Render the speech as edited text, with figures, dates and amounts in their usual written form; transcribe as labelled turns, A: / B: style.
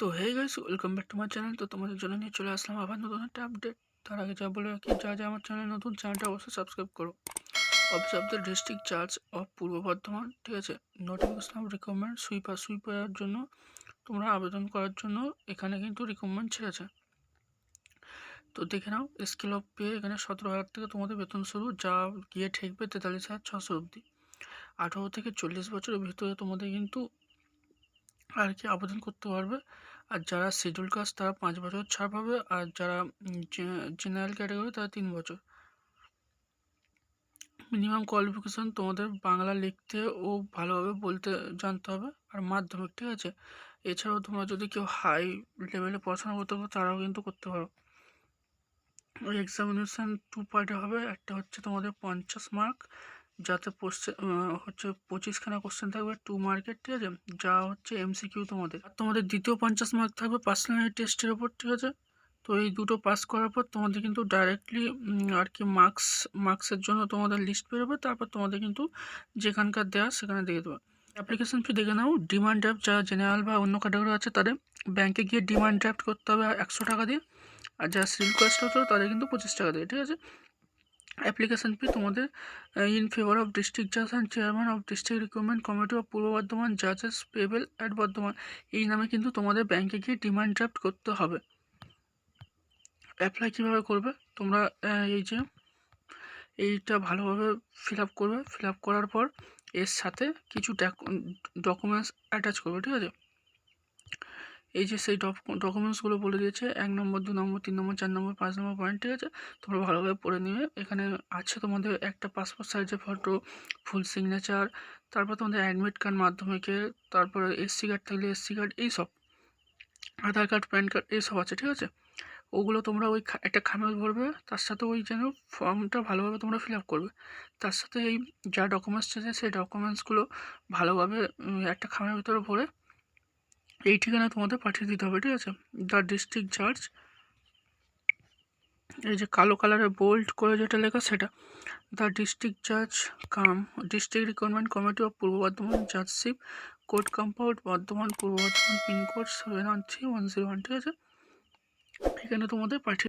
A: তো hey guys, welcome back to my channel. তো তোমাদের জন্য নিয়ে চলে আসলাম আবার নতুন একটা আপডেট। তার আগে যা বলে রাখি, যা যা আমার চ্যানেল নতুন, চ্যানেলটা অবশ্যই সাবস্ক্রাইব করো। Office of the district charge of Purba Bardhaman, ঠিক আছে। নোটিফিকেশন অফ রিকমেন্ড সুইপার জন্য তোমরা আবেদন করার জন্য এখানে কিন্তু রিকমেন্ড ছেড়েছে। তো দেখে নাও, স্কেল অফ পে এখানে 17,000 থেকে তোমাদের বেতন শুরু, যা গিয়ে ঠেকবে 43,600 অবধি। 18 থেকে 40 বছরের ভিতরে তোমাদের কিন্তু আর কি আবেদন করতে পারবে। আর যারা শিডিউল কাস্ট তারা 5 বছর ছাড় পাবে, আর যারা জেনারেল ক্যাটাগরি তারা 3 বছর। মিনিমাম কোয়ালিফিকেশান তোমাদের বাংলা লিখতে ও ভালোভাবে বলতে জানতে হবে, আর মাধ্যমিক, ঠিক আছে। এছাড়াও তোমরা যদি কেউ হাই লেভেলে পড়াশোনা করতে পারো তারাও কিন্তু করতে পারো। ওই এক্সামিনেশান 2 পার্টে হবে। একটা হচ্ছে তোমাদের 50 মার্ক, যাতে হচ্ছে 25খানা কোশ্চেন থাকবে 2 মার্কের, ঠিক আছে, যা হচ্ছে MCQ তোমাদের। আর তোমাদের দ্বিতীয় 50 মার্ক থাকবে পার্সোনালিটি টেস্টের ওপর, ঠিক আছে। তো এই দুটো পাস করার পর তোমাদের কিন্তু ডাইরেক্টলি আর কি মার্কসের জন্য তোমাদের লিস্ট বেরোবে। তারপর তোমাদের কিন্তু যেখানকার দেওয়া সেখানে দিয়ে দেবে। অ্যাপ্লিকেশন ফি দেখে নাও। ডিমান্ড ড্রাফট যারা জেনারেল বা অন্য ক্যাটাগরি আছে তাদের ব্যাংকে গিয়ে ডিমান্ড ড্রাফট করতে হবে 100 টাকা দিয়ে, আর যারা সিভিল কাস্ট হতো তাদের কিন্তু 25 টাকা দিয়ে, ঠিক আছে। অ্যাপ্লিকেশন ফি তোমাদের ইন ফেভার অফ ডিস্ট্রিক্ট জাজ and chairman of district recruitment committee of Purba Bardhaman জাজেস payable at Bardhaman, এই নামে কিন্তু তোমাদের ব্যাংকে গিয়ে ডিমান্ড ড্রাফট করতে হবে। অ্যাপ্লাই কীভাবে করবে তোমরা, এইটা ভালোভাবে ফিল আপ করবে। ফিল আপ করার পর এর সাথে কিছু ডকুমেন্টস অ্যাটাচ করবে, ঠিক আছে। এই যে সেই ডকুমেন্টসগুলো বলে দিয়েছে, 1 নম্বর, 2 নম্বর, 3 নম্বর, 4 নম্বর, 5 নম্বর পয়েন্ট, ঠিক আছে। তোমরা ভালোভাবে পড়ে নিবে। এখানে আছে তোমাদের একটা পাসপোর্ট সাইজের ফটো, ফুল সিগনেচার, তারপর তোমাদের অ্যাডমিট কার্ড মাধ্যমিকের, তারপরে SC কার্ড থাকলে SC কার্ড, এইসব, আধার কার্ড, প্যান কার্ড, এইসব আছে, ঠিক আছে। ওগুলো তোমরা ওই একটা খামে ভরবে। তার সাথে ওই যেন ফর্মটা ভালোভাবে তোমরা ফিল আপ করবে। তার সাথে এই যা ডকুমেন্টস আছে সেই ডকুমেন্টসগুলো ভালোভাবে একটা খামের ভিতরে ভরে এই ঠিকানা তোমাদের পাঠিয়ে দিতে হবে, ঠিক আছে। দ্য ডিস্ট্রিক্ট জাজ, এই যে কালো কালারে বোল্ড করে যেটা লেখা সেটা, দ্য ডিস্ট্রিক্ট জাজ cum district recruitment committee of Purba Bardhaman judgeship, court compound, Bardhaman, Purba Bardhaman, pin code 713101, ঠিক আছে। এখানে তোমাদের পাঠিয়ে